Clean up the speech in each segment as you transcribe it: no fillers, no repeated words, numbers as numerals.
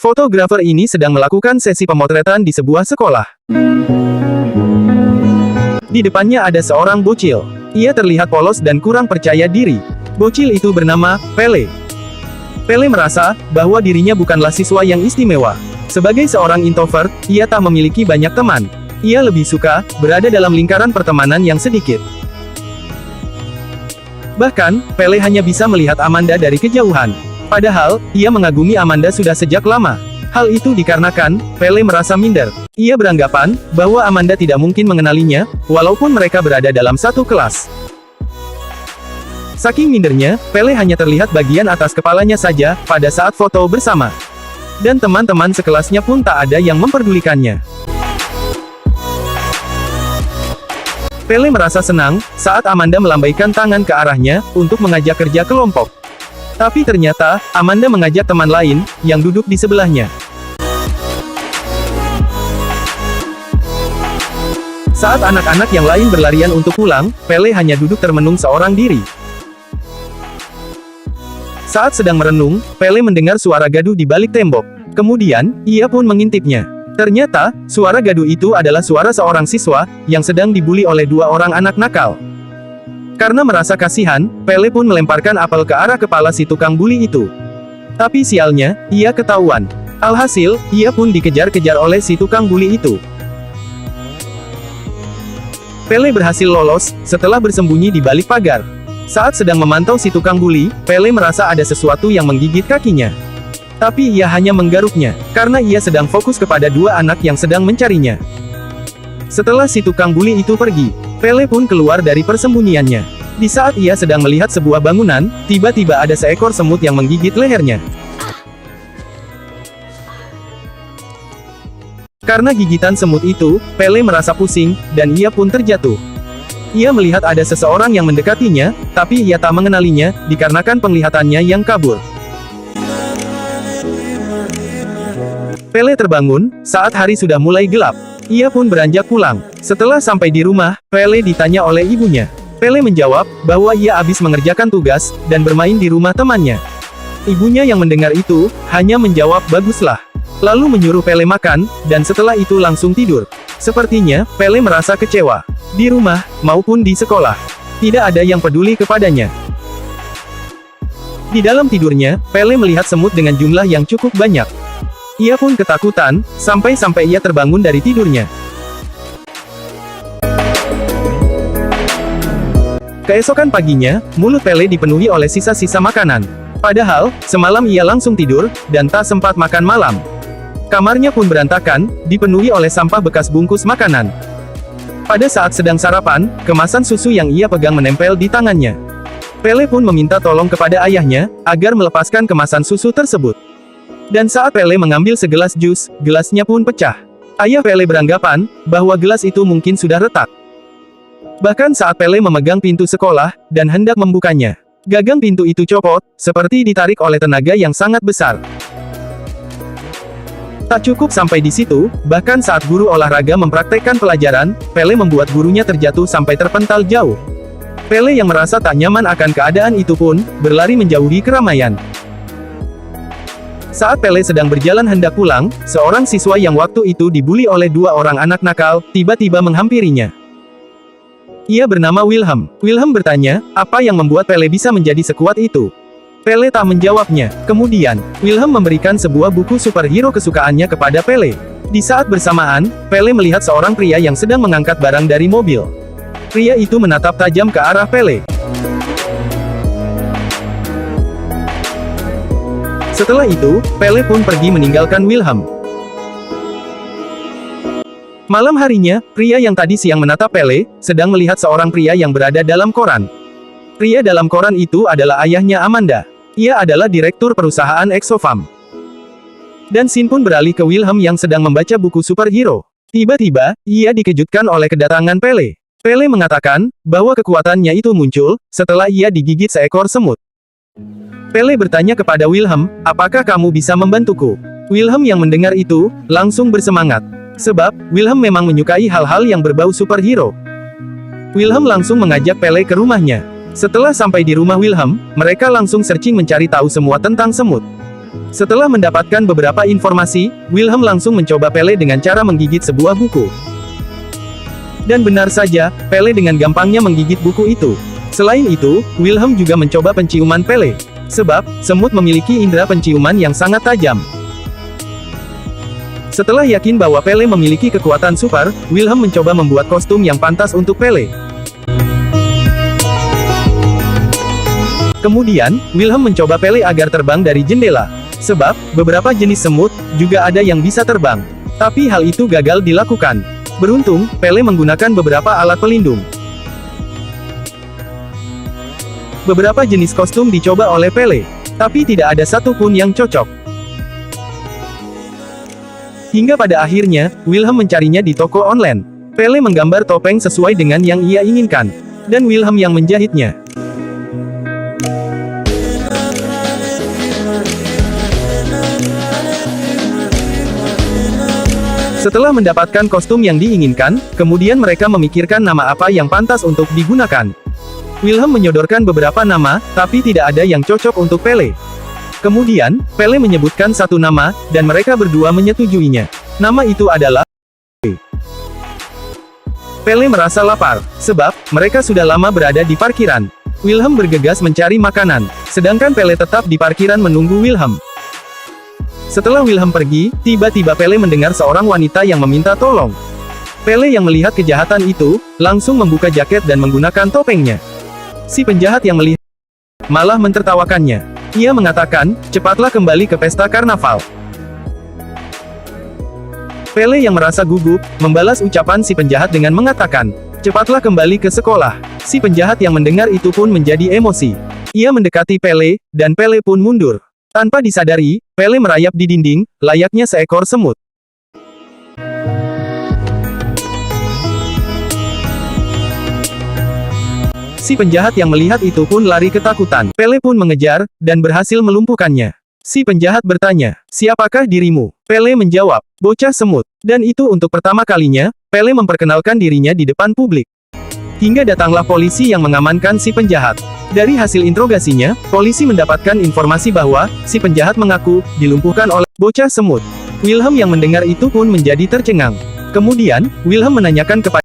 Fotografer ini sedang melakukan sesi pemotretan di sebuah sekolah. Di depannya ada seorang bocil. Ia terlihat polos dan kurang percaya diri. Bocil itu bernama Pele. Pele merasa bahwa dirinya bukanlah siswa yang istimewa. Sebagai seorang introvert, ia tak memiliki banyak teman. Ia lebih suka berada dalam lingkaran pertemanan yang sedikit. Bahkan, Pele hanya bisa melihat Amanda dari kejauhan. Padahal, ia mengagumi Amanda sudah sejak lama. Hal itu dikarenakan, Pele merasa minder. Ia beranggapan bahwa Amanda tidak mungkin mengenalinya, walaupun mereka berada dalam satu kelas. Saking mindernya, Pele hanya terlihat bagian atas kepalanya saja pada saat foto bersama. Dan teman-teman sekelasnya pun tak ada yang memperdulikannya. Pele merasa senang saat Amanda melambaikan tangan ke arahnya untuk mengajak kerja kelompok. Tapi ternyata, Amanda mengajak teman lain, yang duduk di sebelahnya. Saat anak-anak yang lain berlarian untuk pulang, Pele hanya duduk termenung seorang diri. Saat sedang merenung, Pele mendengar suara gaduh di balik tembok. Kemudian, ia pun mengintipnya. Ternyata, suara gaduh itu adalah suara seorang siswa, yang sedang dibuli oleh dua orang anak nakal. Karena merasa kasihan, Pele pun melemparkan apel ke arah kepala si tukang buli itu. Tapi sialnya, ia ketahuan. Alhasil, ia pun dikejar-kejar oleh si tukang buli itu. Pele berhasil lolos, setelah bersembunyi di balik pagar. Saat sedang memantau si tukang buli, Pele merasa ada sesuatu yang menggigit kakinya. Tapi ia hanya menggaruknya, karena ia sedang fokus kepada dua anak yang sedang mencarinya. Setelah si tukang buli itu pergi, Pele pun keluar dari persembunyiannya. Di saat ia sedang melihat sebuah bangunan, tiba-tiba ada seekor semut yang menggigit lehernya. Karena gigitan semut itu, Pele merasa pusing, dan ia pun terjatuh. Ia melihat ada seseorang yang mendekatinya, tapi ia tak mengenalinya, dikarenakan penglihatannya yang kabur. Pele terbangun, saat hari sudah mulai gelap. Ia pun beranjak pulang. Setelah sampai di rumah, Pele ditanya oleh ibunya. Pele menjawab, bahwa ia habis mengerjakan tugas, dan bermain di rumah temannya. Ibunya yang mendengar itu, hanya menjawab baguslah. Lalu menyuruh Pele makan, dan setelah itu langsung tidur. Sepertinya, Pele merasa kecewa. Di rumah, maupun di sekolah. Tidak ada yang peduli kepadanya. Di dalam tidurnya, Pele melihat semut dengan jumlah yang cukup banyak. Ia pun ketakutan, sampai-sampai ia terbangun dari tidurnya. Keesokan paginya, mulut Pele dipenuhi oleh sisa-sisa makanan. Padahal, semalam ia langsung tidur, dan tak sempat makan malam. Kamarnya pun berantakan, dipenuhi oleh sampah bekas bungkus makanan. Pada saat sedang sarapan, kemasan susu yang ia pegang menempel di tangannya. Pele pun meminta tolong kepada ayahnya, agar melepaskan kemasan susu tersebut. Dan saat Pele mengambil segelas jus, gelasnya pun pecah. Ayah Pele beranggapan bahwa gelas itu mungkin sudah retak. Bahkan saat Pele memegang pintu sekolah, dan hendak membukanya, gagang pintu itu copot, seperti ditarik oleh tenaga yang sangat besar. Tak cukup sampai di situ, bahkan saat guru olahraga mempraktekkan pelajaran, Pele membuat gurunya terjatuh sampai terpental jauh. Pele yang merasa tak nyaman akan keadaan itu pun, berlari menjauhi keramaian. Saat Pele sedang berjalan hendak pulang, seorang siswa yang waktu itu dibuli oleh dua orang anak nakal, tiba-tiba menghampirinya. Ia bernama Wilhelm. Wilhelm bertanya, apa yang membuat Pele bisa menjadi sekuat itu? Pele tak menjawabnya. Kemudian, Wilhelm memberikan sebuah buku superhero kesukaannya kepada Pele. Di saat bersamaan, Pele melihat seorang pria yang sedang mengangkat barang dari mobil. Pria itu menatap tajam ke arah Pele. Setelah itu, Pele pun pergi meninggalkan Wilhelm. Malam harinya, pria yang tadi siang menatap Pele, sedang melihat seorang pria yang berada dalam koran. Pria dalam koran itu adalah ayahnya Amanda. Ia adalah direktur perusahaan Exofarm. Dan scene pun beralih ke Wilhelm yang sedang membaca buku superhero. Tiba-tiba, ia dikejutkan oleh kedatangan Pele. Pele mengatakan, bahwa kekuatannya itu muncul, setelah ia digigit seekor semut. Pele bertanya kepada Wilhelm, apakah kamu bisa membantuku? Wilhelm yang mendengar itu, langsung bersemangat. Sebab, Wilhelm memang menyukai hal-hal yang berbau superhero. Wilhelm langsung mengajak Pele ke rumahnya. Setelah sampai di rumah Wilhelm, mereka langsung searching mencari tahu semua tentang semut. Setelah mendapatkan beberapa informasi, Wilhelm langsung mencoba Pele dengan cara menggigit sebuah buku. Dan benar saja, Pele dengan gampangnya menggigit buku itu. Selain itu, Wilhelm juga mencoba penciuman Pele. Sebab, semut memiliki indera penciuman yang sangat tajam. Setelah yakin bahwa Pele memiliki kekuatan super, Wilhelm mencoba membuat kostum yang pantas untuk Pele. Kemudian, Wilhelm mencoba Pele agar terbang dari jendela. Sebab, beberapa jenis semut, juga ada yang bisa terbang. Tapi hal itu gagal dilakukan. Beruntung, Pele menggunakan beberapa alat pelindung. Beberapa jenis kostum dicoba oleh Pele. Tapi tidak ada satupun yang cocok. Hingga pada akhirnya, Wilhelm mencarinya di toko online. Pele menggambar topeng sesuai dengan yang ia inginkan. Dan Wilhelm yang menjahitnya. Setelah mendapatkan kostum yang diinginkan, kemudian mereka memikirkan nama apa yang pantas untuk digunakan. Wilhelm menyodorkan beberapa nama, tapi tidak ada yang cocok untuk Pele. Kemudian, Pele menyebutkan satu nama, dan mereka berdua menyetujuinya. Nama itu adalah Pele merasa lapar, sebab mereka sudah lama berada di parkiran. Wilhelm bergegas mencari makanan, sedangkan Pele tetap di parkiran menunggu Wilhelm. Setelah Wilhelm pergi, tiba-tiba Pele mendengar seorang wanita yang meminta tolong. Pele yang melihat kejahatan itu, langsung membuka jaket dan menggunakan topengnya. Si penjahat yang melihat, malah mentertawakannya. Ia mengatakan, cepatlah kembali ke pesta karnaval. Pele yang merasa gugup, membalas ucapan si penjahat dengan mengatakan, cepatlah kembali ke sekolah. Si penjahat yang mendengar itu pun menjadi emosi. Ia mendekati Pele, dan Pele pun mundur. Tanpa disadari, Pele merayap di dinding, layaknya seekor semut. Si penjahat yang melihat itu pun lari ketakutan. Pele pun mengejar, dan berhasil melumpuhkannya. Si penjahat bertanya, siapakah dirimu? Pele menjawab, bocah semut. Dan itu untuk pertama kalinya, Pele memperkenalkan dirinya di depan publik. Hingga datanglah polisi yang mengamankan si penjahat. Dari hasil interogasinya, polisi mendapatkan informasi bahwa, si penjahat mengaku, dilumpuhkan oleh bocah semut. Wilhelm yang mendengar itu pun menjadi tercengang. Kemudian, Wilhelm menanyakan kepada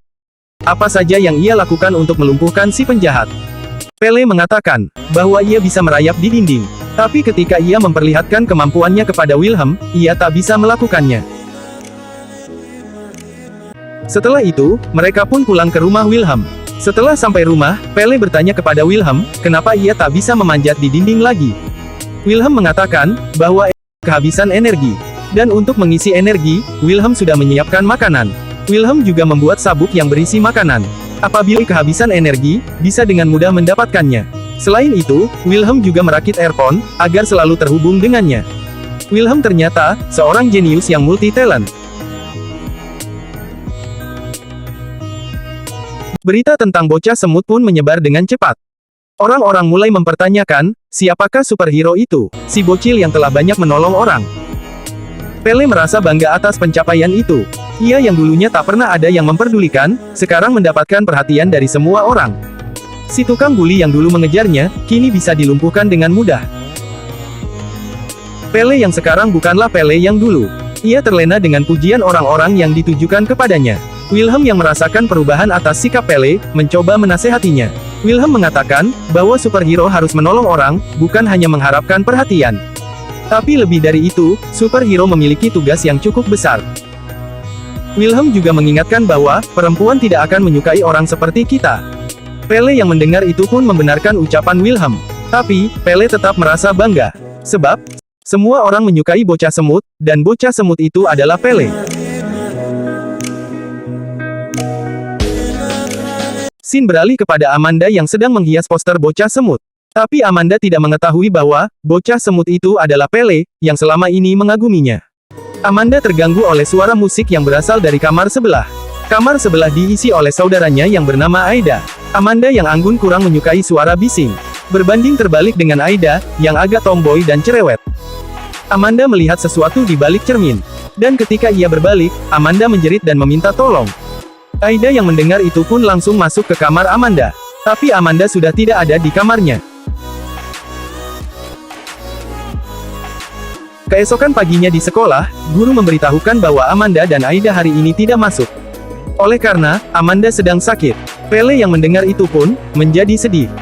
apa saja yang ia lakukan untuk melumpuhkan si penjahat. Pele mengatakan, bahwa ia bisa merayap di dinding. Tapi ketika ia memperlihatkan kemampuannya kepada Wilhelm, ia tak bisa melakukannya. Setelah itu, mereka pun pulang ke rumah Wilhelm. Setelah sampai rumah, Pele bertanya kepada Wilhelm, kenapa ia tak bisa memanjat di dinding lagi. Wilhelm mengatakan, bahwa kehabisan energi. Dan untuk mengisi energi, Wilhelm sudah menyiapkan makanan. Wilhelm juga membuat sabuk yang berisi makanan. Apabila kehabisan energi, bisa dengan mudah mendapatkannya. Selain itu, Wilhelm juga merakit earphone, agar selalu terhubung dengannya. Wilhelm ternyata, seorang jenius yang multi-talent. Berita tentang bocah semut pun menyebar dengan cepat. Orang-orang mulai mempertanyakan, siapakah superhero itu, si bocil yang telah banyak menolong orang. Pele merasa bangga atas pencapaian itu. Ia yang dulunya tak pernah ada yang memperdulikan, sekarang mendapatkan perhatian dari semua orang. Si tukang bully yang dulu mengejarnya, kini bisa dilumpuhkan dengan mudah. Pele yang sekarang bukanlah Pele yang dulu. Ia terlena dengan pujian orang-orang yang ditujukan kepadanya. Wilhelm yang merasakan perubahan atas sikap Pele, mencoba menasehatinya. Wilhelm mengatakan, bahwa superhero harus menolong orang, bukan hanya mengharapkan perhatian. Tapi lebih dari itu, superhero memiliki tugas yang cukup besar. Wilhelm juga mengingatkan bahwa, perempuan tidak akan menyukai orang seperti kita. Pele yang mendengar itu pun membenarkan ucapan Wilhelm. Tapi, Pele tetap merasa bangga. Sebab, semua orang menyukai bocah semut, dan bocah semut itu adalah Pele. Scene beralih kepada Amanda yang sedang menghias poster bocah semut. Tapi Amanda tidak mengetahui bahwa, bocah semut itu adalah Pele, yang selama ini mengaguminya. Amanda terganggu oleh suara musik yang berasal dari kamar sebelah. Kamar sebelah diisi oleh saudaranya yang bernama Aida. Amanda yang anggun kurang menyukai suara bising. Berbanding terbalik dengan Aida, yang agak tomboy dan cerewet. Amanda melihat sesuatu di balik cermin. Dan ketika ia berbalik, Amanda menjerit dan meminta tolong. Aida yang mendengar itu pun langsung masuk ke kamar Amanda. Tapi Amanda sudah tidak ada di kamarnya. Keesokan paginya di sekolah, guru memberitahukan bahwa Amanda dan Aida hari ini tidak masuk. Oleh karena, Amanda sedang sakit. Pele yang mendengar itu pun, menjadi sedih.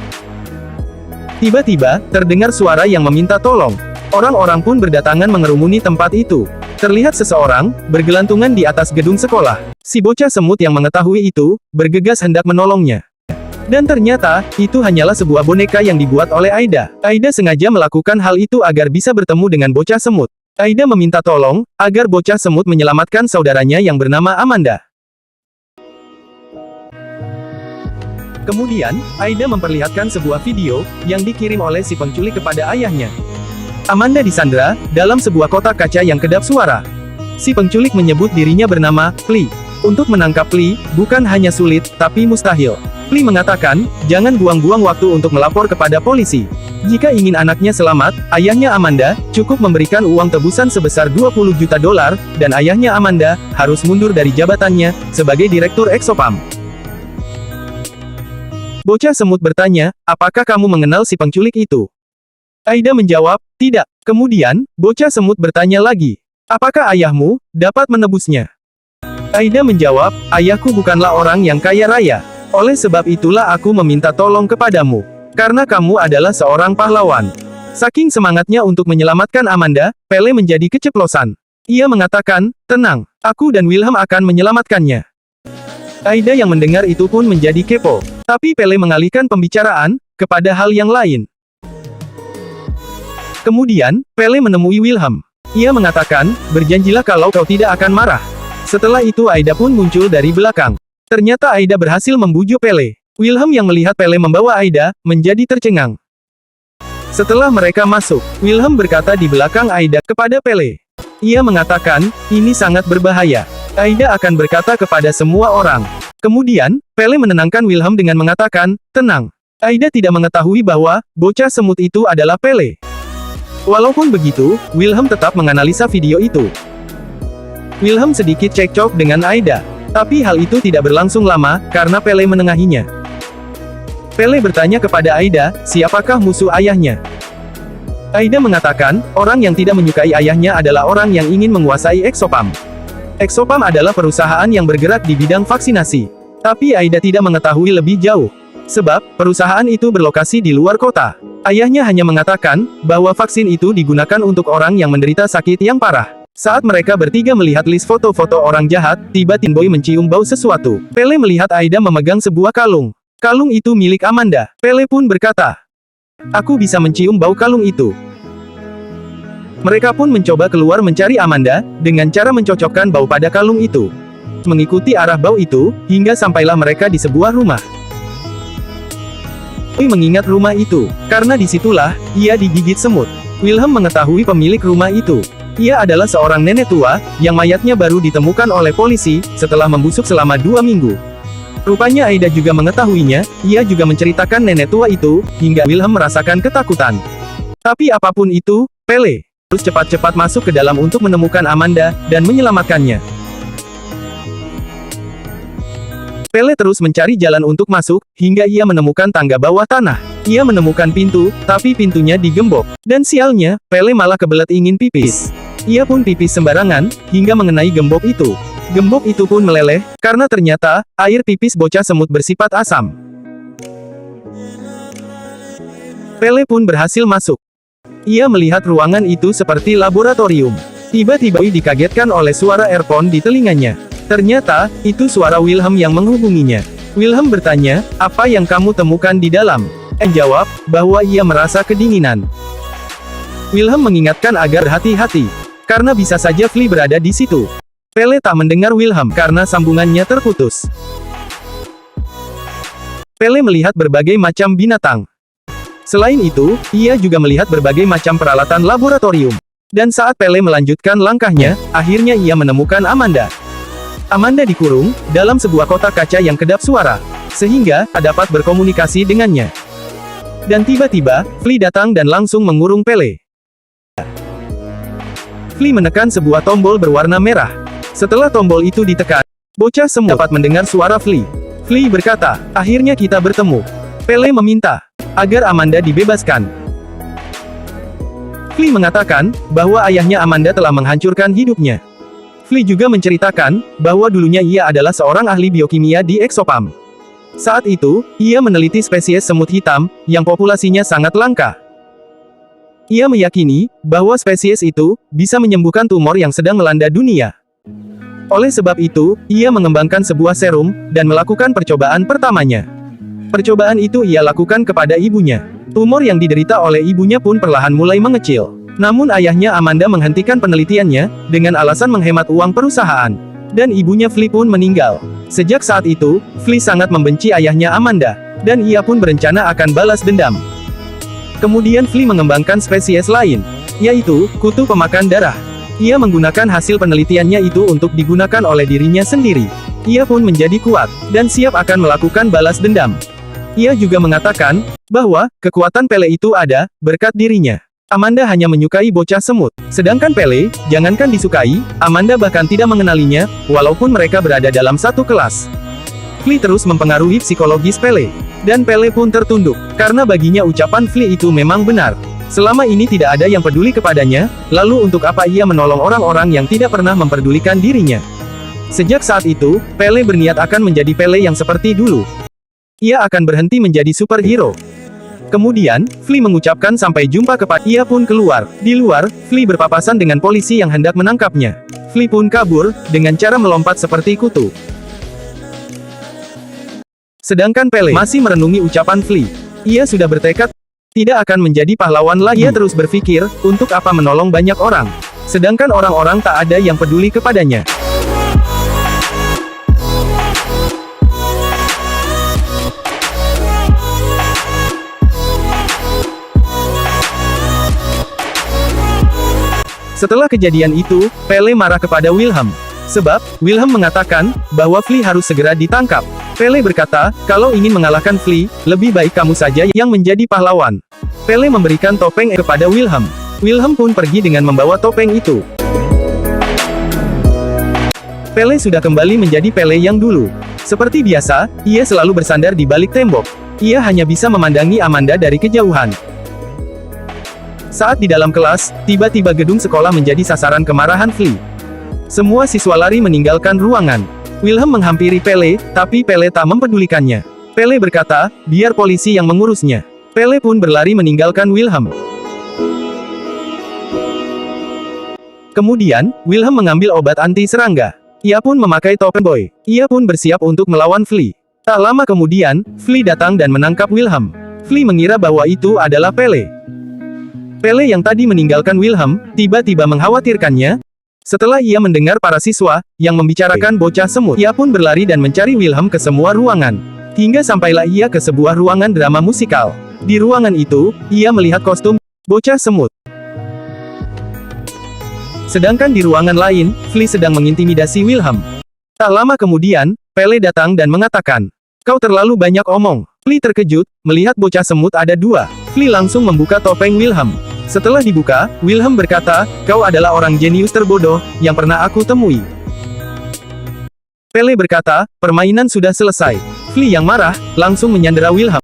Tiba-tiba, terdengar suara yang meminta tolong. Orang-orang pun berdatangan mengerumuni tempat itu. Terlihat seseorang, bergelantungan di atas gedung sekolah. Si bocah semut yang mengetahui itu, bergegas hendak menolongnya. Dan ternyata, itu hanyalah sebuah boneka yang dibuat oleh Aida. Aida sengaja melakukan hal itu agar bisa bertemu dengan bocah semut. Aida meminta tolong, agar bocah semut menyelamatkan saudaranya yang bernama Amanda. Kemudian, Aida memperlihatkan sebuah video, yang dikirim oleh si penculik kepada ayahnya. Amanda disandra, dalam sebuah kotak kaca yang kedap suara. Si penculik menyebut dirinya bernama, Flea. Untuk menangkap Flea, bukan hanya sulit, tapi mustahil. Flea mengatakan, jangan buang-buang waktu untuk melapor kepada polisi. Jika ingin anaknya selamat, ayahnya Amanda, cukup memberikan uang tebusan sebesar 20 juta dolar, dan ayahnya Amanda, harus mundur dari jabatannya, sebagai direktur Exopam. Bocah semut bertanya, apakah kamu mengenal si penculik itu? Aida menjawab, tidak. Kemudian, bocah semut bertanya lagi, apakah ayahmu dapat menebusnya? Aida menjawab, ayahku bukanlah orang yang kaya raya. Oleh sebab itulah aku meminta tolong kepadamu. Karena kamu adalah seorang pahlawan. Saking semangatnya untuk menyelamatkan Amanda, Pele menjadi keceplosan. Ia mengatakan, tenang, aku dan Wilhelm akan menyelamatkannya. Aida yang mendengar itu pun menjadi kepo. Tapi Pele mengalihkan pembicaraan, kepada hal yang lain. Kemudian, Pele menemui Wilhelm. Ia mengatakan, berjanjilah kalau kau tidak akan marah. Setelah itu Aida pun muncul dari belakang. Ternyata Aida berhasil membujuk Pele. Wilhelm yang melihat Pele membawa Aida, menjadi tercengang. Setelah mereka masuk, Wilhelm berkata di belakang Aida kepada Pele. Ia mengatakan, ini sangat berbahaya. Aida akan berkata kepada semua orang. Kemudian, Pele menenangkan Wilhelm dengan mengatakan, tenang. Aida tidak mengetahui bahwa, bocah semut itu adalah Pele. Walaupun begitu, Wilhelm tetap menganalisa video itu. Wilhelm sedikit cekcok dengan Aida. Tapi hal itu tidak berlangsung lama, karena Pele menengahinya. Pele bertanya kepada Aida, siapakah musuh ayahnya? Aida mengatakan, orang yang tidak menyukai ayahnya adalah orang yang ingin menguasai Exopam. Exopam adalah perusahaan yang bergerak di bidang vaksinasi. Tapi Aida tidak mengetahui lebih jauh. Sebab, perusahaan itu berlokasi di luar kota. Ayahnya hanya mengatakan, bahwa vaksin itu digunakan untuk orang yang menderita sakit yang parah. Saat mereka bertiga melihat list foto-foto orang jahat, tiba-tiba Boy mencium bau sesuatu. Pele melihat Aida memegang sebuah kalung. Kalung itu milik Amanda. Pele pun berkata, aku bisa mencium bau kalung itu. Mereka pun mencoba keluar mencari Amanda, dengan cara mencocokkan bau pada kalung itu. Mengikuti arah bau itu, hingga sampailah mereka di sebuah rumah. Boy mengingat rumah itu, karena disitulah, ia digigit semut. Wilhelm mengetahui pemilik rumah itu. Ia adalah seorang nenek tua, yang mayatnya baru ditemukan oleh polisi, setelah membusuk selama 2 minggu. Rupanya Aida juga mengetahuinya, ia juga menceritakan nenek tua itu, hingga Wilhelm merasakan ketakutan. Tapi apapun itu, Pele harus cepat-cepat masuk ke dalam untuk menemukan Amanda, dan menyelamatkannya. Pele terus mencari jalan untuk masuk, hingga ia menemukan tangga bawah tanah. Ia menemukan pintu, tapi pintunya digembok. Dan sialnya, Pele malah kebelet ingin pipis. Ia pun pipis sembarangan, hingga mengenai gembok itu. Gembok itu pun meleleh, karena ternyata, air pipis bocah semut bersifat asam. Pele pun berhasil masuk. Ia melihat ruangan itu seperti laboratorium. Tiba-tiba dikagetkan oleh suara earphone di telinganya. Ternyata, itu suara Wilhelm yang menghubunginya. Wilhelm bertanya, apa yang kamu temukan di dalam? Jawab, bahwa ia merasa kedinginan. Wilhelm mengingatkan agar hati-hati. Karena bisa saja Flea berada di situ. Pele tak mendengar Wilhelm, karena sambungannya terputus. Pele melihat berbagai macam binatang. Selain itu, ia juga melihat berbagai macam peralatan laboratorium. Dan saat Pele melanjutkan langkahnya, akhirnya ia menemukan Amanda. Amanda dikurung, dalam sebuah kotak kaca yang kedap suara. Sehingga, dapat berkomunikasi dengannya. Dan tiba-tiba, Flea datang dan langsung mengurung Pele. Flea menekan sebuah tombol berwarna merah. Setelah tombol itu ditekan, bocah semut dapat mendengar suara Flea. Flea berkata, akhirnya kita bertemu. Pele meminta agar Amanda dibebaskan. Flea mengatakan bahwa ayahnya Amanda telah menghancurkan hidupnya. Flea juga menceritakan bahwa dulunya ia adalah seorang ahli biokimia di Exopam. Saat itu, ia meneliti spesies semut hitam yang populasinya sangat langka. Ia meyakini bahwa spesies itu bisa menyembuhkan tumor yang sedang melanda dunia. Oleh sebab itu, ia mengembangkan sebuah serum dan melakukan percobaan pertamanya. Percobaan itu ia lakukan kepada ibunya. Tumor yang diderita oleh ibunya pun perlahan mulai mengecil. Namun ayahnya Amanda menghentikan penelitiannya dengan alasan menghemat uang perusahaan. Dan ibunya Flea pun meninggal. Sejak saat itu, Flea sangat membenci ayahnya Amanda, dan ia pun berencana akan balas dendam. Kemudian Flea mengembangkan spesies lain, yaitu kutu pemakan darah. Ia menggunakan hasil penelitiannya itu untuk digunakan oleh dirinya sendiri. Ia pun menjadi kuat, dan siap akan melakukan balas dendam. Ia juga mengatakan bahwa kekuatan Pele itu ada berkat dirinya. Amanda hanya menyukai bocah semut. Sedangkan Pele, jangankan disukai, Amanda bahkan tidak mengenalinya, walaupun mereka berada dalam satu kelas. Flea terus mempengaruhi psikologis Pele. Dan Pele pun tertunduk, karena baginya ucapan Flea itu memang benar. Selama ini tidak ada yang peduli kepadanya, lalu untuk apa ia menolong orang-orang yang tidak pernah memperdulikan dirinya? Sejak saat itu, Pele berniat akan menjadi Pele yang seperti dulu. Ia akan berhenti menjadi superhero. Kemudian, Flea mengucapkan sampai jumpa kepada ia pun keluar. Di luar, Flea berpapasan dengan polisi yang hendak menangkapnya. Flea pun kabur, dengan cara melompat seperti kutu. Sedangkan Pele masih merenungi ucapan Flea. Ia sudah bertekad tidak akan menjadi pahlawan lagi. Ia terus berpikir, untuk apa menolong banyak orang? Sedangkan orang-orang tak ada yang peduli kepadanya. Setelah kejadian itu, Pele marah kepada Wilhelm. Sebab, Wilhelm mengatakan bahwa Flea harus segera ditangkap. Pele berkata, kalau ingin mengalahkan Flea, lebih baik kamu saja yang menjadi pahlawan. Pele memberikan topeng kepada Wilhelm. Wilhelm pun pergi dengan membawa topeng itu. Pele sudah kembali menjadi Pele yang dulu. Seperti biasa, ia selalu bersandar di balik tembok. Ia hanya bisa memandangi Amanda dari kejauhan. Saat di dalam kelas, tiba-tiba gedung sekolah menjadi sasaran kemarahan Flea. Semua siswa lari meninggalkan ruangan. Wilhelm menghampiri Pele, tapi Pele tak mempedulikannya. Pele berkata, biar polisi yang mengurusnya. Pele pun berlari meninggalkan Wilhelm. Kemudian, Wilhelm mengambil obat anti serangga. Ia pun memakai topeng boy. Ia pun bersiap untuk melawan Flea. Tak lama kemudian, Flea datang dan menangkap Wilhelm. Flea mengira bahwa itu adalah Pele. Pele yang tadi meninggalkan Wilhelm, tiba-tiba mengkhawatirkannya. Setelah ia mendengar para siswa yang membicarakan bocah semut, ia pun berlari dan mencari Wilhelm ke semua ruangan. Hingga sampailah ia ke sebuah ruangan drama musikal. Di ruangan itu, ia melihat kostum bocah semut. Sedangkan di ruangan lain, Flea sedang mengintimidasi Wilhelm. Tak lama kemudian, Pele datang dan mengatakan, kau terlalu banyak omong. Flea terkejut, melihat bocah semut ada dua. Flea langsung membuka topeng Wilhelm. Setelah dibuka, Wilhelm berkata, kau adalah orang jenius terbodoh yang pernah aku temui. Pele berkata, permainan sudah selesai. Flea yang marah, langsung menyandera Wilhelm.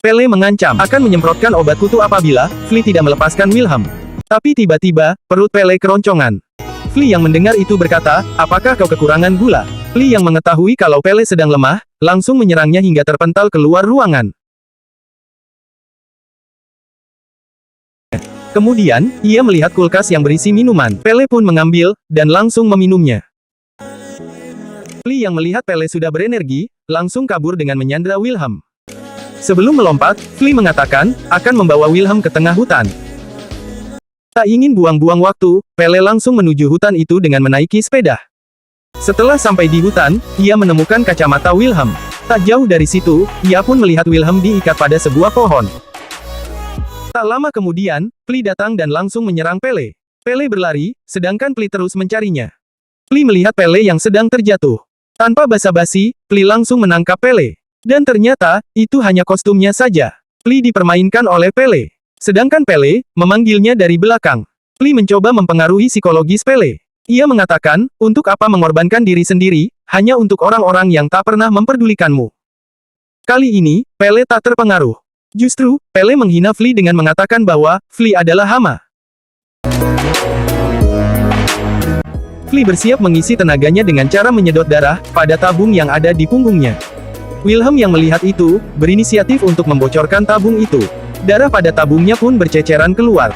Pele mengancam akan menyemprotkan obat kutu apabila Flea tidak melepaskan Wilhelm. Tapi tiba-tiba, perut Pele keroncongan. Flea yang mendengar itu berkata, apakah kau kekurangan gula? Flea yang mengetahui kalau Pele sedang lemah, langsung menyerangnya hingga terpental keluar ruangan. Kemudian, ia melihat kulkas yang berisi minuman. Pele pun mengambil, dan langsung meminumnya. Flea yang melihat Pele sudah berenergi, langsung kabur dengan menyandera Wilhelm. Sebelum melompat, Flea mengatakan, akan membawa Wilhelm ke tengah hutan. Tak ingin buang-buang waktu, Pele langsung menuju hutan itu dengan menaiki sepeda. Setelah sampai di hutan, ia menemukan kacamata Wilhelm. Tak jauh dari situ, ia pun melihat Wilhelm diikat pada sebuah pohon. Tak lama kemudian, Flea datang dan langsung menyerang Pele. Pele berlari, sedangkan Flea terus mencarinya. Flea melihat Pele yang sedang terjatuh. Tanpa basa-basi, Flea langsung menangkap Pele. Dan ternyata, itu hanya kostumnya saja. Flea dipermainkan oleh Pele. Sedangkan Pele, memanggilnya dari belakang. Flea mencoba mempengaruhi psikologis Pele. Ia mengatakan, untuk apa mengorbankan diri sendiri, hanya untuk orang-orang yang tak pernah memperdulikanmu. Kali ini, Pele tak terpengaruh. Justru, Pele menghina Flea dengan mengatakan bahwa Flea adalah hama. Flea bersiap mengisi tenaganya dengan cara menyedot darah pada tabung yang ada di punggungnya. Wilhelm yang melihat itu, berinisiatif untuk membocorkan tabung itu. Darah pada tabungnya pun berceceran keluar.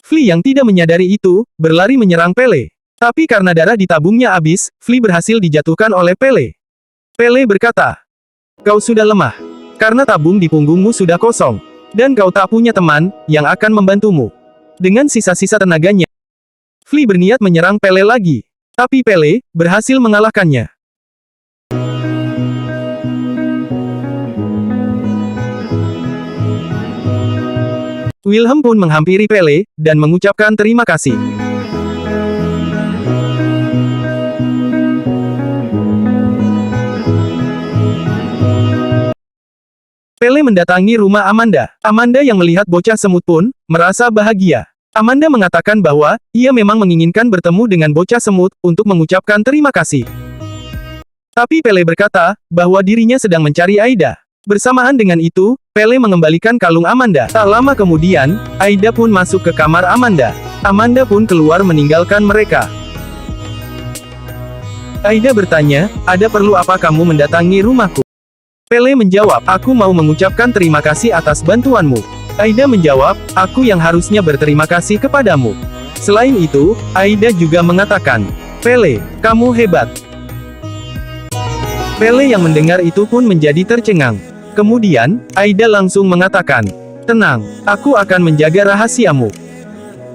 Flea yang tidak menyadari itu, berlari menyerang Pele. Tapi karena darah di tabungnya habis, Flea berhasil dijatuhkan oleh Pele. Pele berkata, "Kau sudah lemah. Karena tabung di punggungmu sudah kosong. Dan kau tak punya teman, yang akan membantumu." Dengan sisa-sisa tenaganya, Flea berniat menyerang Pele lagi. Tapi Pele berhasil mengalahkannya. Wilhelm pun menghampiri Pele, dan mengucapkan terima kasih. Pele mendatangi rumah Amanda. Amanda yang melihat bocah semut pun, merasa bahagia. Amanda mengatakan bahwa, ia memang menginginkan bertemu dengan bocah semut, untuk mengucapkan terima kasih. Tapi Pele berkata, bahwa dirinya sedang mencari Aida. Bersamaan dengan itu, Pele mengembalikan kalung Amanda. Tak lama kemudian, Aida pun masuk ke kamar Amanda. Amanda pun keluar meninggalkan mereka. Aida bertanya, "Ada perlu apa kamu mendatangi rumahku?" Pele menjawab, "Aku mau mengucapkan terima kasih atas bantuanmu." Aida menjawab, "Aku yang harusnya berterima kasih kepadamu." Selain itu, Aida juga mengatakan, "Pele, kamu hebat." Pele yang mendengar itu pun menjadi tercengang. Kemudian, Aida langsung mengatakan, "Tenang, aku akan menjaga rahasiamu."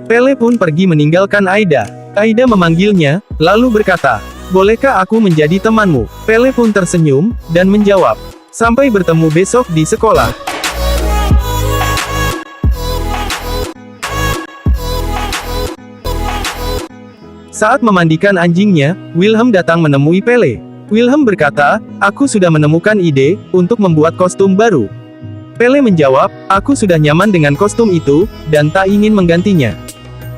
Pele pun pergi meninggalkan Aida. Aida memanggilnya, lalu berkata, "Bolehkah aku menjadi temanmu?" Pele pun tersenyum, dan menjawab, "Sampai bertemu besok di sekolah." Saat memandikan anjingnya, Wilhelm datang menemui Pele. Wilhelm berkata, "Aku sudah menemukan ide, untuk membuat kostum baru." Pele menjawab, "Aku sudah nyaman dengan kostum itu, dan tak ingin menggantinya."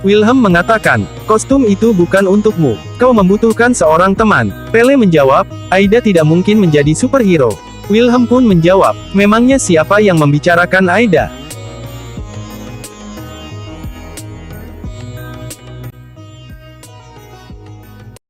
Wilhelm mengatakan, "Kostum itu bukan untukmu. Kau membutuhkan seorang teman." Pele menjawab, "Aida tidak mungkin menjadi superhero." Wilhelm pun menjawab, "Memangnya siapa yang membicarakan Aida?"